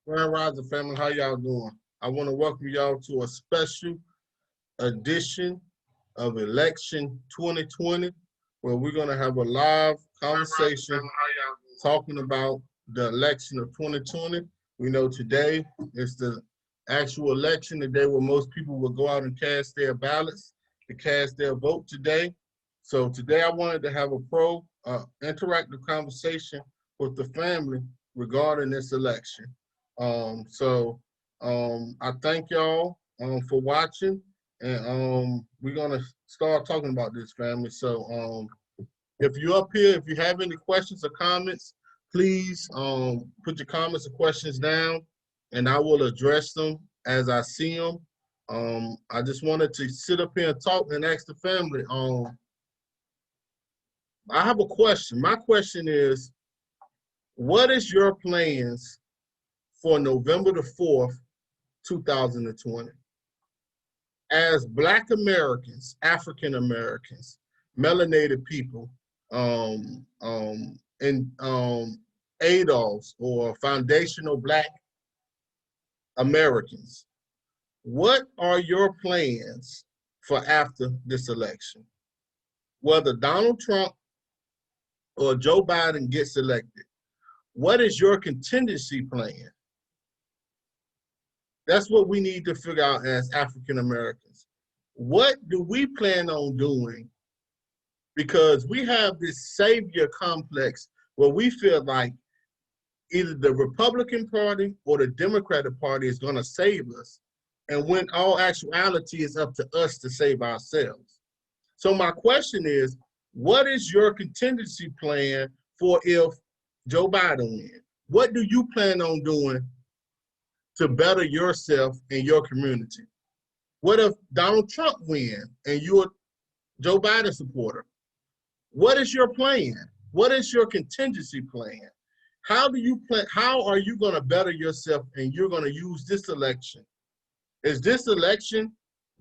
Grand Rising family, how y'all doing? I want to welcome y'all to a special edition of Election 2020, where we're going to have a live conversation talking about the election of 2020. We know today is the actual election, the day where most people will go out and cast their ballots to cast their vote today. So today I wanted to have a interactive conversation with the family regarding this election. I thank y'all for watching, and we're gonna start talking about this, family. So if you're up here, if you have any questions or comments, please put your comments or questions down, and I will address them as I see them. I just wanted to sit up here and talk and ask the family. I have a question. My question is, what is your plans for November the 4th, 2020? As Black Americans, African Americans, melanated people, and ADOS or foundational Black Americans, what are your plans for after this election? Whether Donald Trump or Joe Biden gets elected, what is your contingency plan? That's what we need to figure out as African Americans. What do we plan on doing? Because we have this savior complex where we feel like either the Republican Party or the Democratic Party is going to save us, and when all actuality is up to us to save ourselves. So my question is, what is your contingency plan for if Joe Biden wins? What do you plan on doing to better yourself and your community? What if Donald Trump wins and you're a Joe Biden supporter? What is your plan? What is your contingency plan? How do you plan? How are you going to better yourself and you're going to use this election? Is this election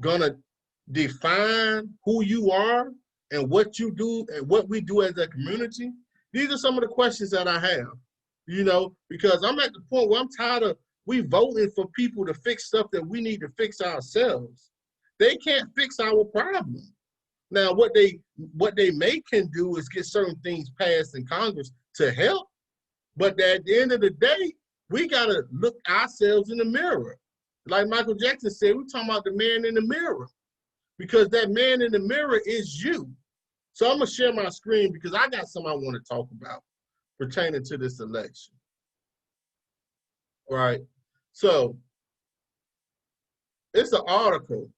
going to define who you are and what you do and what we do as a community? These are some of the questions that I have, because I'm at the point where I'm tired of we voting for people to fix stuff that we need to fix ourselves. They can't fix our problem. Now, what they can do is get certain things passed in Congress to help, but at the end of the day, we gotta look ourselves in the mirror. Like Michael Jackson said, we're talking about the man in the mirror, because that man in the mirror is you. So I'm gonna share my screen because I got something I want to talk about pertaining to this election. Right. So it's an article.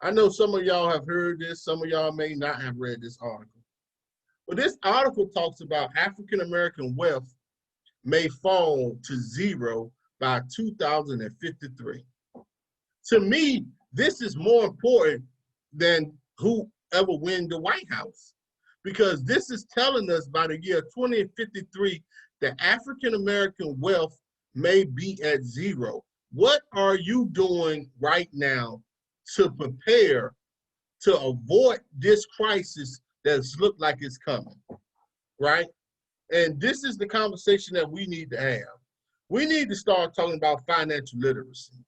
I know some of y'all have heard this, some of y'all may not have read this article. But this article talks about African American wealth may fall to zero by 2053. To me, this is more important than whoever wins the White House, because this is telling us by the year 2053 that African American wealth may be at zero. What are you doing right now to prepare to avoid this crisis that's looked like it's coming, right? And this is the conversation that we need to have. We need to start talking about financial literacy.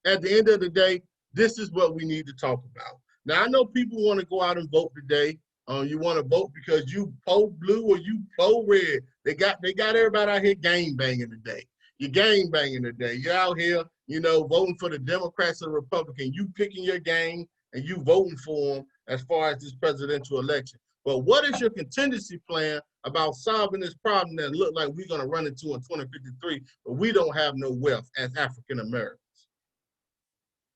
At the end of the day, this is what we need to talk about. Now, I know people want to go out and vote today. You want to vote because you pro blue or you pro red. They got everybody out here gang banging today. You're gang banging today. You're out here, voting for the Democrats or the Republicans. You picking your gang and you voting for them as far as this presidential election. But what is your contingency plan about solving this problem that look like we're going to run into in 2053, but we don't have no wealth as African Americans?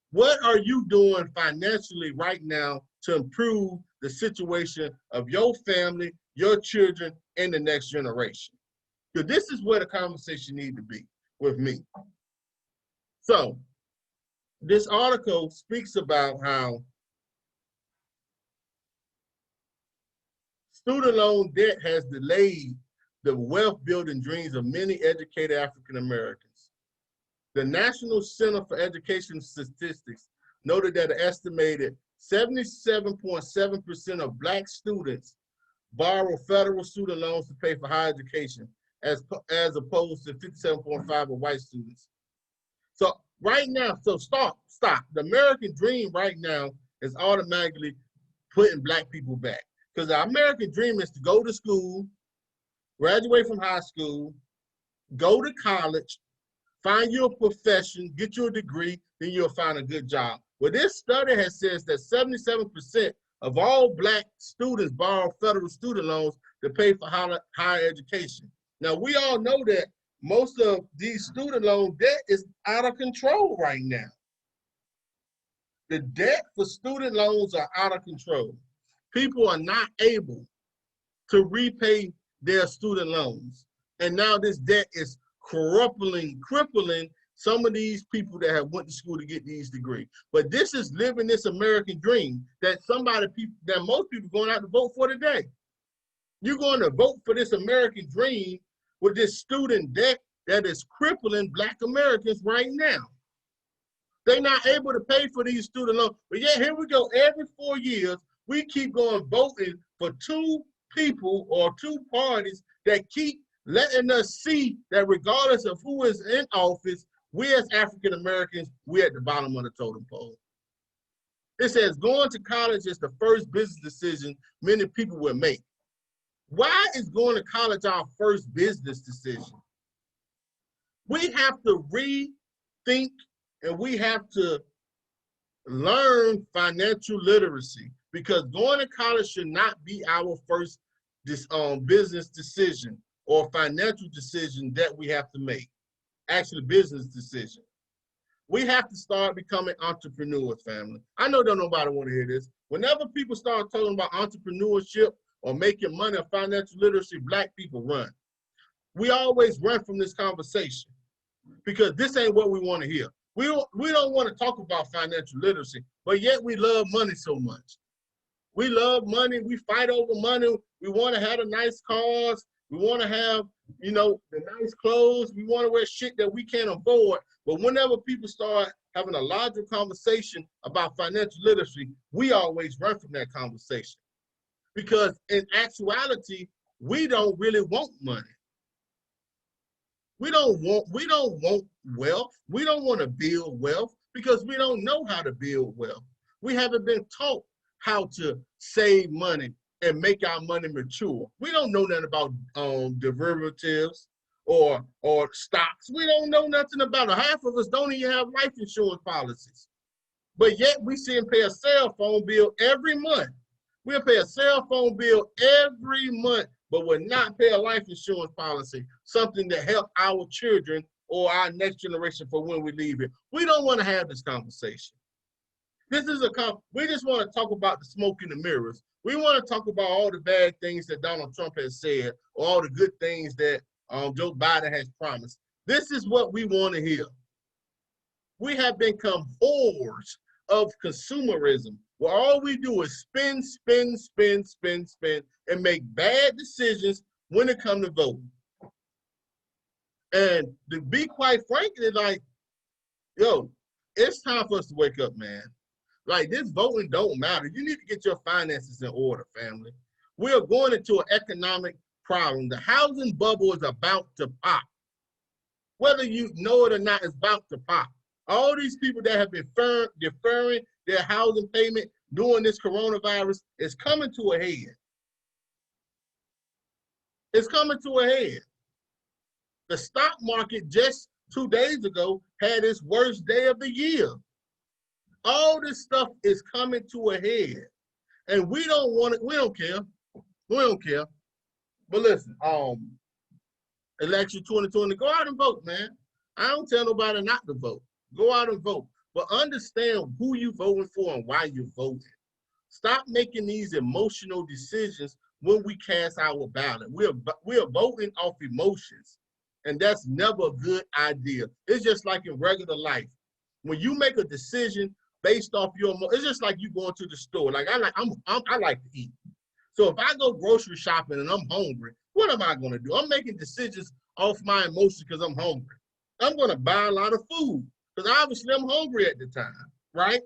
What are you doing financially right now to improve the situation of your family, your children, and the next generation? Because this is where the conversation needs to be with me. So this article speaks about how student loan debt has delayed the wealth building dreams of many educated African Americans. The National Center for Education Statistics noted that an estimated 77.7% of Black students borrow federal student loans to pay for higher education, as opposed to 57.5% of white students. So right now, so stop. The American dream right now is automatically putting black people back. Because the American dream is to go to school, graduate from high school, go to college, find you a profession, get you a degree, then you'll find a good job. Well, this study has says that 77% of all black students borrow federal student loans to pay for higher education. Now, we all know that most of these student loan debt is out of control right now. The debt for student loans are out of control. People are not able to repay their student loans. And now this debt is crippling some of these people that have went to school to get these degrees. But this is living this American dream that most people going out to vote for today. You're going to vote for this American dream with this student debt that is crippling black Americans right now. They're not able to pay for these student loans. But yet here we go, every 4 years, we keep going voting for two people or two parties that keep letting us see that regardless of who is in office, we as African Americans, we're at the bottom of the totem pole. It says going to college is the first business decision many people will make. Why is going to college our first business decision? We have to rethink and we have to learn financial literacy, because going to college should not be our first business decision or financial decision that we have to make. Actually, business decision. We have to start becoming entrepreneurs, family. I know that nobody want to hear this. Whenever people start talking about entrepreneurship or making money or financial literacy, black people run. We always run from this conversation because this ain't what we want to hear. We don't want to talk about financial literacy, but yet we love money so much. We love money. We fight over money. We want to have the nice cars. We want to have, the nice clothes. We want to wear shit that we can't afford. But whenever people start having a larger conversation about financial literacy, we always run from that conversation. Because in actuality, we don't really want money. We don't want wealth. We don't want to build wealth because we don't know how to build wealth. We haven't been taught how to save money and make our money mature. We don't know nothing about derivatives or stocks. We don't know nothing about it. Half of us don't even have life insurance policies. But yet we see them pay a cell phone bill every month. We'll pay a cell phone bill every month, but will not pay a life insurance policy, something that help our children or our next generation for when we leave here. We don't want to have this conversation. We just want to talk about the smoke in the mirrors. We want to talk about all the bad things that Donald Trump has said, or all the good things that Joe Biden has promised. This is what we want to hear. We have become whores of consumerism, where all we do is spend, and make bad decisions when it comes to voting. And to be quite frankly, it's time for us to wake up, man. This voting don't matter. You need to get your finances in order, family. We are going into an economic problem. The housing bubble is about to pop. Whether you know it or not, it's about to pop. All these people that have been deferring their housing payment during this coronavirus is coming to a head. It's coming to a head. The stock market just 2 days ago had its worst day of the year. All this stuff is coming to a head. And we don't want it, we don't care. We don't care. But listen, election 2020, go out and vote, man. I don't tell nobody not to vote. Go out and vote. But understand who you're voting for and why you're voting. Stop making these emotional decisions when we cast our ballot. We're voting off emotions. And that's never a good idea. It's just like in regular life. When you make a decision based off your it's just like you going to the store. Like I like to eat. So if I go grocery shopping and I'm hungry, what am I going to do? I'm making decisions off my emotions because I'm hungry. I'm going to buy a lot of food because obviously I'm hungry at the time, right?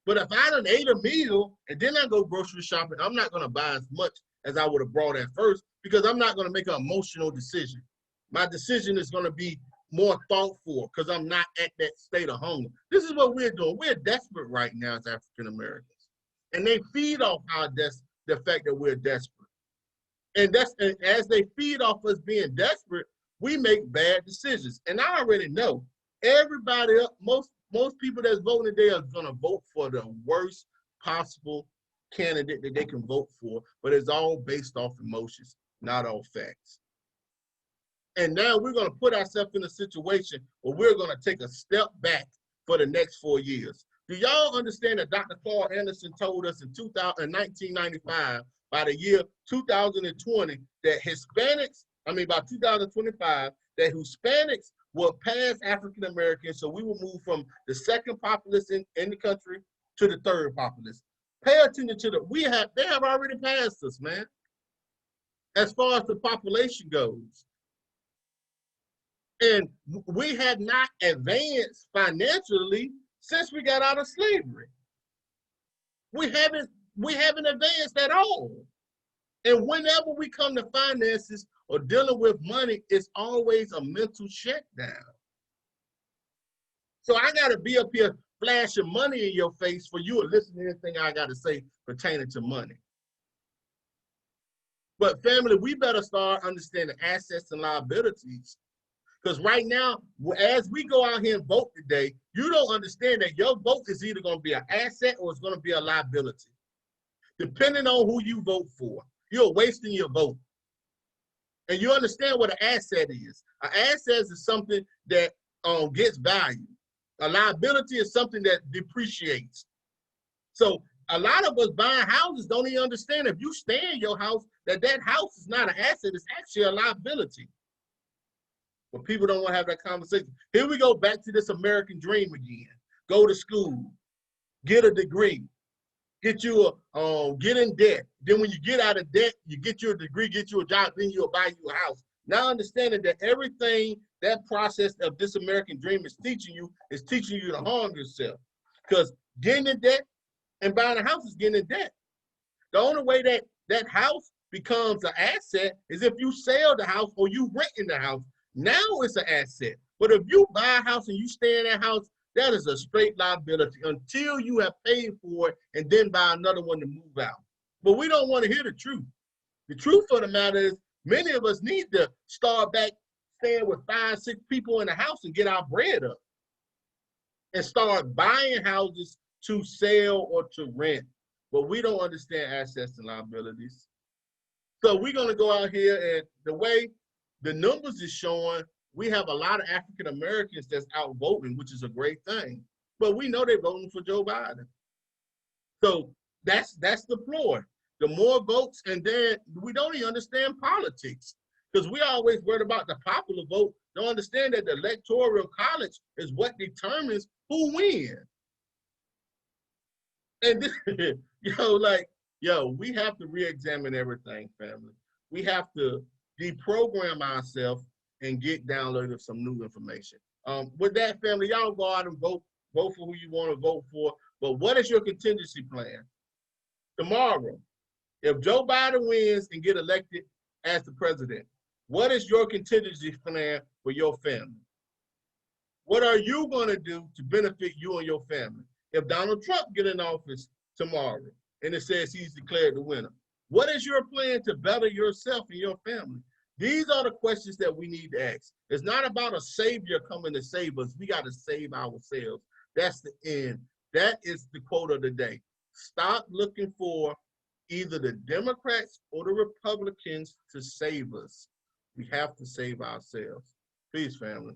But if I done ate a meal and then I go grocery shopping, I'm not going to buy as much as I would have brought at first because I'm not going to make an emotional decision. My decision is going to be more thoughtful because I'm not at that state of hunger. This is what we're doing. We're desperate right now as African Americans. And they feed off the fact that we're desperate. And as they feed off us being desperate, we make bad decisions. And I already know everybody else, most people that's voting today are gonna vote for the worst possible candidate that they can vote for, but it's all based off emotions, not all facts. And now we're going to put ourselves in a situation where we're going to take a step back for the next 4 years. Do y'all understand that Dr. Claude Anderson told us in 1995, by the year 2020, that by 2025, that Hispanics will pass African Americans, so we will move from the second populace in the country to the third populace. Pay attention to they have already passed us, man, as far as the population goes. And we have not advanced financially since we got out of slavery. We haven't advanced at all. And whenever we come to finances or dealing with money, it's always a mental shutdown. So I gotta be up here flashing money in your face for you to listen to anything I gotta say pertaining to money. But family, we better start understanding assets and liabilities. Because right now, as we go out here and vote today, you don't understand that your vote is either going to be an asset or it's going to be a liability. Depending on who you vote for, you're wasting your vote. And you understand what an asset is. An asset is something that gets value. A liability is something that depreciates. So a lot of us buying houses don't even understand if you stay in your house, that house is not an asset, it's actually a liability. But people don't want to have that conversation. Here we go back to this American dream again. Go to school, get a degree, get in debt. Then when you get out of debt, you get you a degree, get you a job, then you'll buy you a house. Now understanding that everything, that process of this American dream is teaching you to harm yourself. Because getting in debt and buying a house is getting in debt. The only way that house becomes an asset is if you sell the house or you rent in the house. Now it's an asset. But if you buy a house and you stay in that house, that is a straight liability until you have paid for it and then buy another one to move out. But we don't want to hear the truth. The truth of the matter is many of us need to start back staying with 5, 6 people in the house and get our bread up and start buying houses to sell or to rent. But we don't understand assets and liabilities. So we're going to go out here, and the way the numbers is showing, we have a lot of African Americans that's out voting, which is a great thing. But we know they're voting for Joe Biden. So that's the floor. The more votes, and then we don't even understand politics. Because we always worried about the popular vote. Don't understand that the electoral college is what determines who wins. And this, we have to re-examine everything, family. We have to deprogram ourselves and get downloaded some new information. With that, family, y'all go out and vote for who you want to vote for. But what is your contingency plan? Tomorrow, if Joe Biden wins and get elected as the president, what is your contingency plan for your family? What are you going to do to benefit you and your family? If Donald Trump get in office tomorrow and it says he's declared the winner, what is your plan to better yourself and your family? These are the questions that we need to ask. It's not about a savior coming to save us. We got to save ourselves. That's the end. That is the quote of the day. Stop looking for either the Democrats or the Republicans to save us. We have to save ourselves. Peace, family.